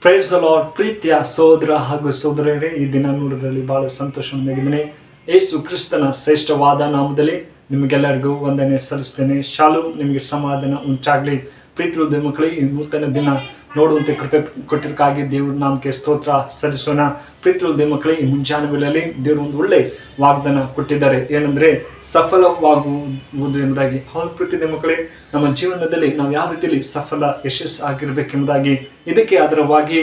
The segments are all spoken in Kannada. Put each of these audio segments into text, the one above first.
Praise the lord. ಪ್ರೀತಿಯ ಸಹೋದರ ಹಾಗೂ ಸಹೋದರರೇ, ಈ ದಿನ ನೋಡೋದ್ರಲ್ಲಿ ಬಹಳ ಸಂತೋಷವಾಗಿದ್ದೇನೆ. ಯೇಸು ಕ್ರಿಸ್ತನ ಶ್ರೇಷ್ಠವಾದ ನಾಮದಲ್ಲಿ ನಿಮಗೆಲ್ಲರಿಗೂ ವಂದನೆ ಸಲ್ಲಿಸ್ತೇನೆ. ಶಾಲು ನಿಮಗೆ ಸಮಾಧಾನ ಉಂಟಾಗಲಿ. ಪ್ರೀತಿ ಮಕ್ಕಳೇ, ಈ ನೂತನ ದಿನ ನೋಡುವಂತೆ ಕೃಪೆ ಕೊಟ್ಟಿದ್ದಕ್ಕಾಗಿ ದೇವ್ರ ನಾಮಕ್ಕೆ ಸ್ತೋತ್ರ ಸಲ್ಲಿಸೋಣ. ಪ್ರೀತಿ ಮಕ್ಕಳೇ, ಈ ಮುಂಜಾನೆ ವೇಳೆಯಲ್ಲಿ ದೇವರು ಒಂದು ಒಳ್ಳೆ ವಾಗ್ದಾನ ಕೊಟ್ಟಿದ್ದಾರೆ. ಏನಂದ್ರೆ ಸಫಲವಾಗುವುದು ಎಂಬುದಾಗಿ. ಹೌದು ಪ್ರೀತಿ ಮಕ್ಕಳೇ, ನಮ್ಮ ಜೀವನದಲ್ಲಿ ನಾವು ಯಾವ ರೀತಿಯಲ್ಲಿ ಯಶಸ್ಸು ಆಗಿರ್ಬೇಕೆಂಬುದಾಗಿ ಇದಕ್ಕೆ ಆಧಾರವಾಗಿ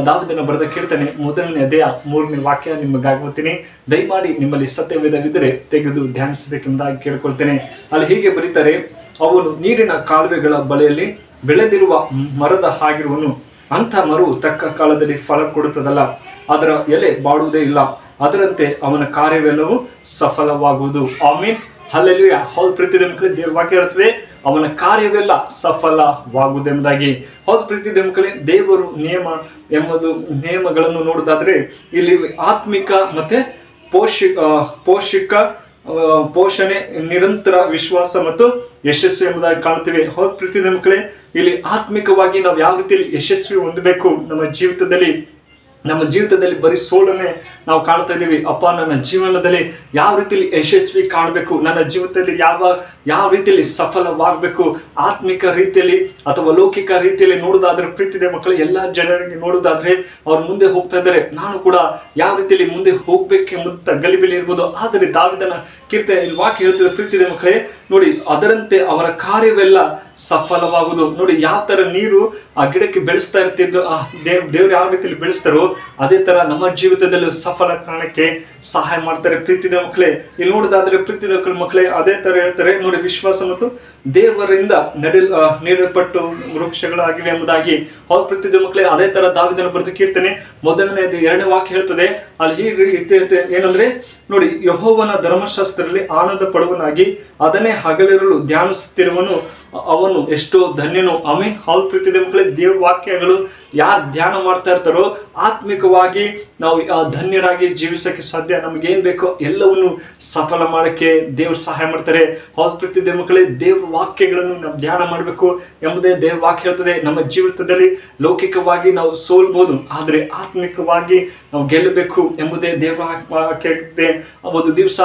ದಾವೀದನ ಬರೆದ ಕೀರ್ತನೆ 1ನೇ ಅಧ್ಯಾಯ 3ನೇ ವಾಕ್ಯ ನಿಮಗಾಗಿ ಓದ್ತೀನಿ. ದಯಮಾಡಿ ನಿಮ್ಮಲ್ಲಿ ಸತ್ಯವೇದವಿದ್ದರೆ ತೆಗೆದು ಧ್ಯಾನಿಸಬೇಕೆಂಬುದಾಗಿ ಕೇಳ್ಕೊಳ್ತೇನೆ. ಅಲ್ಲಿ ಹೀಗೆ ಬರೀತಾರೆ, ಅವನು ನೀರಿನ ಕಾಲುವೆಗಳ ಬಳಿಯಲ್ಲಿ ಬೆಳೆದಿರುವ ಮರದ ಹಾಗಿರುವನು. ಅಂಥ ಮರವು ತಕ್ಕ ಕಾಲದಲ್ಲಿ ಫಲ ಕೊಡುತ್ತದಲ್ಲ, ಅದರ ಎಲೆ ಬಾಡುವುದೇ ಇಲ್ಲ. ಅದರಂತೆ ಅವನ ಕಾರ್ಯವೆಲ್ಲವೂ ಸಫಲವಾಗುವುದು. ಆಮೀನ್, ಹಲ್ಲೆಲೂಯಾ. ಹೌದು ಪ್ರೀತಿ ಮಕ್ಕಳೇ, ದೇವರ ವಾಕ್ಯ ಇರುತ್ತದೆ, ಅವನ ಕಾರ್ಯವೆಲ್ಲ ಸಫಲವಾಗುವುದೆಂಬುದಾಗಿ. ಹೌದು ಪ್ರೀತಿ ಮಕ್ಕಳೇ, ದೇವರು ನಿಯಮಗಳನ್ನು ನೋಡುವುದಾದ್ರೆ ಇಲ್ಲಿ ಆತ್ಮಿಕ ಮತ್ತೆ ಪೋಷಣೆ, ನಿರಂತರ ವಿಶ್ವಾಸ ಮತ್ತು ಯಶಸ್ವಿ ಎಂಬುದಾಗಿ ಕಾಣ್ತೀವಿ. ಹೌದು ಪ್ರೀತಿ ಮಕ್ಕಳೇ, ಇಲ್ಲಿ ಆತ್ಮಿಕವಾಗಿ ನಾವು ಯಾವ ರೀತಿಯಲ್ಲಿ ಯಶಸ್ವಿ ಹೊಂದಬೇಕು ನಮ್ಮ ಜೀವಿತದಲ್ಲಿ ಬರೀ ಸೋಲನ್ನೇ ನಾವು ಕಾಣ್ತಾ ಇದ್ದೀವಿ. ಅಪ್ಪ, ನನ್ನ ಜೀವನದಲ್ಲಿ ಯಾವ ರೀತಿಯಲ್ಲಿ ಯಶಸ್ವಿ ಕಾಣಬೇಕು, ನನ್ನ ಜೀವಿತದಲ್ಲಿ ಯಾವ ರೀತಿಯಲ್ಲಿ ಸಫಲವಾಗಬೇಕು, ಆತ್ಮಿಕ ರೀತಿಯಲ್ಲಿ ಅಥವಾ ಲೌಕಿಕ ರೀತಿಯಲ್ಲಿ ನೋಡೋದಾದ್ರೆ ಪ್ರೀತಿದೆ ಮಕ್ಕಳು, ಎಲ್ಲ ಜನರಿಗೆ ನೋಡೋದಾದ್ರೆ ಅವ್ರು ಮುಂದೆ ಹೋಗ್ತಾ ಇದ್ದಾರೆ. ನಾನು ಕೂಡ ಯಾವ ರೀತಿಯಲ್ಲಿ ಮುಂದೆ ಹೋಗ್ಬೇಕೆಂಬ ಗಲಿಬಿಲಿ ಇರ್ಬೋದು. ಆದರೆ ದಾವೀದನ ಕೀರ್ತನೆ ಇಲ್ಲಿ ವಾಕ್ಯ ಹೇಳ್ತಿದೆ ಪ್ರೀತಿದೆ ಮಕ್ಕಳೇ, ನೋಡಿ, ಅದರಂತೆ ಅವರ ಕಾರ್ಯವೆಲ್ಲ ಸಫಲವಾಗುವುದು. ನೋಡಿ, ಯಾವ ತರ ನೀರು ಆ ಗಿಡಕ್ಕೆ ಬೆಳೆಸ್ತಾ ಇರ್ತಿದ್ರು, ದೇವ್ರು ಯಾವ ರೀತಿಯಲ್ಲಿ ಬೆಳೆಸ್ತಾರೋ ಅದೇ ತರ ನಮ್ಮ ಜೀವಿತದಲ್ಲಿ ಸಫಲ ಕಾರಣಕ್ಕೆ ಸಹಾಯ ಮಾಡ್ತಾರೆ. ಪ್ರೀತಿದ ಮಕ್ಕಳೇ, ಇಲ್ಲಿ ನೋಡೋದಾದ್ರೆ ಪ್ರೀತಿದ ಮಕ್ಕಳೇ ಅದೇ ತರ ಹೇಳ್ತಾರೆ ನೋಡಿ, ವಿಶ್ವಾಸ ಮತ್ತು ದೇವರಿಂದ ನೀಡಲ್ಪಟ್ಟು ವೃಕ್ಷಗಳಾಗಿವೆ ಎಂಬುದಾಗಿ. ಹೌದು ಪ್ರೀತಿದ ಮಕ್ಕಳೇ, ಅದೇ ತರ ದಾವೀದನ ಬರೆದ ಕೀರ್ತನೆ 1ನೇ 2ನೇ ವಾಕ್ಯ ಹೇಳ್ತದೆ. ಅಲ್ಲಿ ಹೀಗೆ ಹೇಳ್ತದೆ, ಏನಂದ್ರೆ ನೋಡಿ, ಯೆಹೋವನ ಧರ್ಮಶಾಸ್ತ್ರದಲ್ಲಿ ಆನಂದ ಪಡುವನಾಗಿ ಅದನ್ನೇ ಹಗಲಿರಲು ಧ್ಯಾನಿಸುತ್ತಿರುವನು, ಅವನು ಎಷ್ಟೋ ಧನ್ಯನು. ಆಮೀನ್. ಹೌದು ಪ್ರೀತಿದ ಮಕ್ಕಳೇ, ದೇವ್ರ ವಾಕ್ಯಗಳು ಯಾರು ಧ್ಯಾನ ಮಾಡ್ತಾ ಇರ್ತಾರೋ ಆತ್ಮಿಕವಾಗಿ ನಾವು ಧನ್ಯರಾಗಿ ಜೀವಿಸಕ್ಕೆ ಸಾಧ್ಯ. ನಮ್ಗೆ ಏನ್ ಬೇಕೋ ಎಲ್ಲವನ್ನು ಸಫಲ ಮಾಡಕ್ಕೆ ದೇವ್ರು ಸಹಾಯ ಮಾಡ್ತಾರೆ. ಹೌದು ಪ್ರೀತಿದ ಮಕ್ಕಳೇ, ದೇವ್ರ ವಾಕ್ಯಗಳನ್ನು ನಾವು ಧ್ಯಾನ ಮಾಡಬೇಕು ಎಂಬುದೇ ದೇವ್ರ ವಾಕ್ಯ ಹೇಳ್ತದೆ. ನಮ್ಮ ಜೀವಿತದಲ್ಲಿ ಲೌಕಿಕವಾಗಿ ನಾವು ಸೋಲ್ಬಹುದು, ಆದ್ರೆ ಆತ್ಮಿಕವಾಗಿ ನಾವು ಗೆಲ್ಲಬೇಕು ಎಂಬುದೇ ದೇವ್ರ ವಾಕ್ಯ ಹೇಳ್ತದೆ. ಒಂದು ದಿವಸ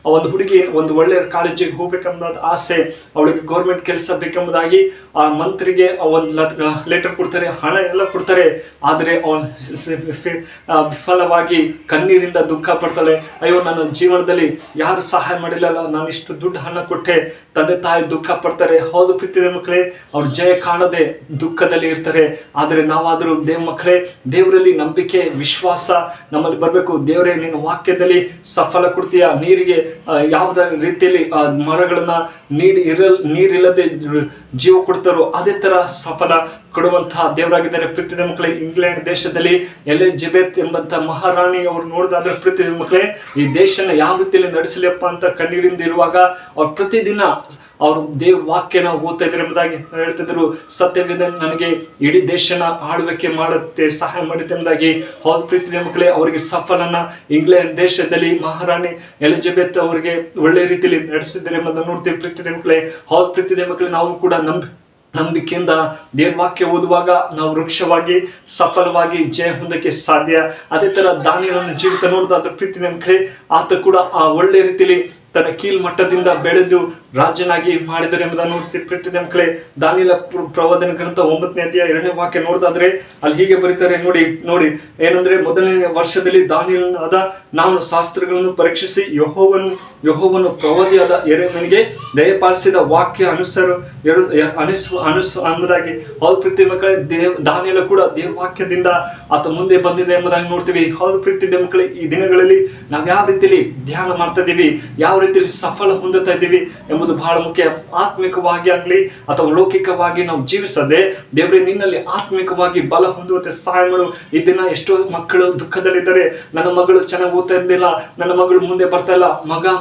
ಒಂದು ಹುಡುಗಿ ಒಂದು ಒಳ್ಳೆ ಕಾಲೇಜಿಗೆ ಹೋಗ್ಬೇಕೆಂಬ ಆಸೆ, ಅವಳಿಗೆ ಗೌರ್ಮೆಂಟ್ ಕೆಲಸ ಬೇಕೆಂಬುದಾಗಿ ಆ ಮಂತ್ರಿಗೆ ಒಂದು ಲೆಟರ್ ಕೊಡ್ತಾರೆ, ಹಣ ಎಲ್ಲ ಕೊಡ್ತಾರೆ. ಆದರೆ ವಿಫಲವಾಗಿ ಕಣ್ಣೀರಿಂದ ದುಃಖ ಪಡ್ತಾಳೆ. ಅಯ್ಯೋ, ನನ್ನ ಜೀವನದಲ್ಲಿ ಯಾರು ಸಹಾಯ ಮಾಡಿಲ್ಲಲ್ಲ, ನಾನು ಇಷ್ಟು ದುಡ್ಡು ಹಣ ಕೊಟ್ಟೆ. ತಂದೆ ತಾಯಿ ದುಃಖ ಪಡ್ತಾರೆ. ಹೌದು ಪ್ರೀತಿಯ ಮಕ್ಕಳೇ, ಅವ್ರು ಜಯ ಕಾಣದೆ ದುಃಖದಲ್ಲಿ ಇರ್ತಾರೆ. ಆದರೆ ನಾವಾದರೂ ದೇವರಲ್ಲಿ ನಂಬಿಕೆ ವಿಶ್ವಾಸ ನಮ್ಮಲ್ಲಿ ಬರಬೇಕು. ದೇವರೇ, ನಿನ್ನ ವಾಕ್ಯದಲ್ಲಿ ಸಫಲ ಕೊಡ್ತೀಯ. ನೀರಿಗೆ ಯಾವುದೇ ರೀತಿಯಲ್ಲಿ ಮರಗಳನ್ನ ನೀರಿಲ್ಲದೆ ಜೀವ ಕೊಡ್ತಾರೋ ಅದೇ ತರ ಸಫಲ ಕೊಡುವಂತಹ ದೇವರಾಗಿದ್ದಾರೆ. ಪ್ರೀತಿಯ ಮಕ್ಕಳೇ, ಇಂಗ್ಲೆಂಡ್ ದೇಶದಲ್ಲಿ ಎಲಿಜಬೆತ್ ಎಂಬಂತ ಮಹಾರಾಣಿ ಅವರು ನೋಡಿದಾದ್ರೆ ಪ್ರೀತಿಯ ಮಕ್ಕಳೇ, ಈ ದೇಶನ ಯಾವ ರೀತಿಯಲ್ಲಿ ನಡೆಸಲಿಯಪ್ಪ ಅಂತ ಕಣ್ಣೀರಿಂದ ಇರುವಾಗ ಅವ್ರು ಪ್ರತಿದಿನ ಅವರು ದೇವ್ರ ವಾಕ್ಯನ ಓದ್ತಾ ಇದ್ರು ಎಂಬುದಾಗಿ ಹೇಳ್ತಿದ್ರು. ಸತ್ಯವೇದ ನನಗೆ ಇಡೀ ದೇಶನ ಆಳ್ವಿಕೆ ಮಾಡುತ್ತೆ ಸಹಾಯ ಮಾಡುತ್ತೆ ಎಂಬುದಾಗಿ. ಹೌದು ಪ್ರೀತಿಯ ಮಕ್ಕಳೇ, ಅವರಿಗೆ ಸಫಲನ ಇಂಗ್ಲೆಂಡ್ ದೇಶದಲ್ಲಿ ಮಹಾರಾಣಿ ಎಲಿಜಬೆತ್ ಅವರಿಗೆ ಒಳ್ಳೆ ರೀತಿಯಲ್ಲಿ ನಡೆಸಿದ್ದಾರೆ ಎಂಬುದನ್ನು ನೋಡ್ತೀವಿ ಪ್ರೀತಿಯ ಮಕ್ಕಳೇ. ಹೌದು ಪ್ರೀತಿಯ ಮಕ್ಕಳೇ, ನಾವು ಕೂಡ ನಂಬಿಕೆಯಿಂದ ದೇವ್ರ ವಾಕ್ಯ ಓದುವಾಗ ನಾವು ವೃಕ್ಷವಾಗಿ ಸಫಲವಾಗಿ ಜಯ ಹೊಂದಕ್ಕೆ ಸಾಧ್ಯ. ಅದೇ ತರ ದಾನಿಯೇಲನ ಜೀವಿತ ನೋಡಿದ ಪ್ರೀತಿಯ ಮಕ್ಕಳೇ, ಆತ ಕೂಡ ಆ ಒಳ್ಳೆ ರೀತಿಯಲ್ಲಿ ತನ್ನ ಕೀಳ್ಮಟ್ಟದಿಂದ ಬೆಳೆದು ರಾಜನಾಗಿ ಮಾಡಿದರೆ ಎಂಬುದನ್ನು ನೋಡ್ತೀವಿ ಪ್ರೀತಿಯ ಮಕ್ಕಳೇ. ದಾನಿಯೇಲ ಪ್ರವಾದನ ಗ್ರಂಥ 9ನೇ ಅಧ್ಯಾಯ 2ನೇ ವಾಕ್ಯ ನೋಡಿದಾದ್ರೆ ಅಲ್ಲಿ ಹೀಗೆ ಬರೀತಾರೆ ನೋಡಿ, ಏನಂದ್ರೆ 1ನೇ ವರ್ಷದಲ್ಲಿ ದಾನಿಯೇಲನಾದ ನಾನು ಶಾಸ್ತ್ರಗಳನ್ನು ಪರೀಕ್ಷಿಸಿ ಯೆಹೋವನು ಪ್ರವಾದಿಯಾದ ಯೆರೆಮೀಯನಿಗೆ ದಯಪಾಲಿಸಿದ ವಾಕ್ಯ ಎಂಬುದಾಗಿ. ಹೌದು ಪ್ರೀತಿಯ ಮಕ್ಕಳೇ, ದಾನಿಯೇಲ ಕೂಡ ದೇವ ವಾಕ್ಯದಿಂದ ಆತ ಮುಂದೆ ಬಂದಿದೆ ಎಂಬುದಾಗಿ ನೋಡ್ತೀವಿ. ಹೌದು ಪ್ರೀತಿಯ ಮಕ್ಕಳೇ, ಈ ದಿನಗಳಲ್ಲಿ ನಾವು ಯಾವ ರೀತಿಯಲ್ಲಿ ಧ್ಯಾನ ಮಾಡ್ತಾ ಇದ್ದೀವಿ, ಯಾವ ರೀತಿಯಲ್ಲಿ ಸಫಲ ಹೊಂದುತ್ತಾ ಇದ್ದೀವಿ ಎಂಬುದು ಬಹಳ ಮುಖ್ಯ. ಆತ್ಮಿಕವಾಗಿ ಆಗಲಿ ಅಥವಾ ಲೌಕಿಕವಾಗಿ ನಾವು ಜೀವಿಸದೆ ದೇವರೇ ನಿನ್ನಲ್ಲಿ ಆತ್ಮಿಕವಾಗಿ ಬಲ ಹೊಂದುವಂತೆ ಸಹಾಯ ಮಾಡು. ಈ ದಿನ ಎಷ್ಟೋ ಮಕ್ಕಳು ದುಃಖದಲ್ಲಿದ್ದಾರೆ. ನನ್ನ ಮಗಳು ಚೆನ್ನಾಗಿ ಓದ್ತಾ ಇದ್ದಿಲ್ಲ, ನನ್ನ ಮಗಳು ಮುಂದೆ ಬರ್ತಾ ಇಲ್ಲ,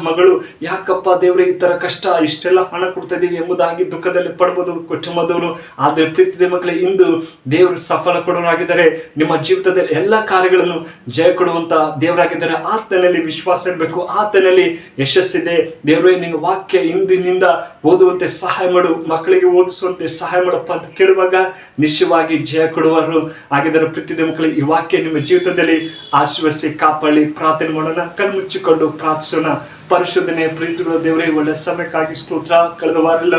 ಮಗಳು ಯಾಕಪ್ಪ ದೇವರೇ ಈ ತರ ಕಷ್ಟ, ಇಷ್ಟೆಲ್ಲ ಹಣ ಕೊಡ್ತಾ ಇದೀವಿ ಎಂಬುದಾಗಿ ದುಃಖದಲ್ಲಿ ಪಡ್ಬೋದು ಕುಟುಂಬದವರು. ಆದರೆ ಪ್ರೀತಿಯ ಮಕ್ಕಳೇ, ಇಂದು ದೇವರು ಸಫಲ ಕೊಡೋರಾಗಿದ್ದಾರೆ. ನಿಮ್ಮ ಜೀವಿತದಲ್ಲಿ ಎಲ್ಲ ಕಾರ್ಯಗಳನ್ನು ಜಯ ಕೊಡುವಂತ ದೇವರಾಗಿದ್ದಾರೆ. ಆತನಲ್ಲಿ ವಿಶ್ವಾಸ ಇರಬೇಕು, ಆತನಲ್ಲಿ ಯಶಸ್ಸಿದೆ. ದೇವರೇ ನಿನ್ನ ವಾಕ್ಯ ಇಂದಿನಿಂದ ಓದುವಂತೆ ಸಹಾಯ ಮಾಡು, ಮಕ್ಕಳಿಗೆ ಓದಿಸುವಂತೆ ಸಹಾಯ ಮಾಡಪ್ಪ ಅಂತ ಕೇಳುವಾಗ ನಿಶ್ಚಯವಾಗಿ ಜಯ ಕೊಡುವರು ಆಗಿದ್ದಾರೆ. ಪ್ರೀತಿಯ ಮಕ್ಕಳೇ, ಈ ವಾಕ್ಯ ನಿಮ್ಮ ಜೀವಿತದಲ್ಲಿ ಆಶೀರ್ವದಿಸಿ ಕಾಪಾಡಿ. ಪ್ರಾರ್ಥನೆ ಮಾಡೋಣ, ಕಣ್ಮುಚ್ಚಿಕೊಂಡು ಪ್ರಾರ್ಥಿಸೋಣ. ಪರಿಶುದ್ಧನೆ ಪ್ರೀತಿಗಳ ದೇವರೇ, ಒಳ್ಳೆ ಸಮಯಕ್ಕಾಗಿ ಸ್ತೋತ್ರ. ಕಳೆದ ವಾರೆಲ್ಲ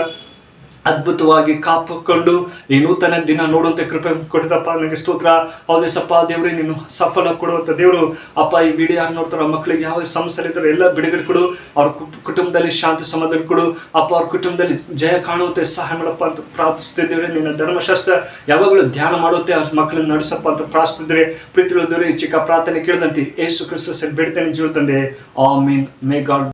ಅದ್ಭುತವಾಗಿ ಕಾಪಾಡಿಕೊಂಡು ಈ ನೂತನ ದಿನ ನೋಡುವಂತೆ ಕೃಪೆ ಕೊಟ್ಟಿದಪ್ಪ, ನನಗೆ ಸ್ತೋತ್ರ. ಹೌದೇಸಪ್ಪ ದೇವರೇ, ನೀನು ಸಫಲ ಕೊಡುವಂತ ದೇವರು ಅಪ್ಪ. ಈ ವಿಡಿಯೋ ಯಾರು ನೋಡ್ತಾರೋ ಮಕ್ಕಳಿಗೆ ಯಾವ ಸಮಸ್ಯೆ ಇದ್ದಾರೆ ಎಲ್ಲ ಬಿಡುಗಡೆ ಕೊಡು, ಅವ್ರ ಕುಟುಂಬದಲ್ಲಿ ಶಾಂತಿ ಸಮಾಧಾನ ಕೊಡು ಅಪ್ಪ. ಅವ್ರ ಕುಟುಂಬದಲ್ಲಿ ಜಯ ಕಾಣುವಂತೆ ಸಹಾಯ ಮಾಡಪ್ಪ ಅಂತ ಪ್ರಾರ್ಥಿಸ್ತಿದ್ದೇವೆ. ನಿನ್ನ ಧರ್ಮಶಾಸ್ತ್ರ ಯಾವಾಗಲೂ ಧ್ಯಾನ ಮಾಡುವಂತೆ ಅವ್ರ ಮಕ್ಕಳನ್ನ ನಡೆಸಪ್ಪ ಅಂತ ಪ್ರಾರ್ಥಿಸಿದ್ರೆ. ಪ್ರೀತಿಗಳ ದೇವರೇ, ಈ ಚಿಕ್ಕ ಪ್ರಾರ್ಥನೆ ಕೇಳಿದಂತೆ ಯೇಸು ಕ್ರಿಸ್ತನ ಬೇಡ್ತೇನೆ ಜೀವ ತಂದೆ. ಆಮೀನ್. ಮೇ ಗಾಡ್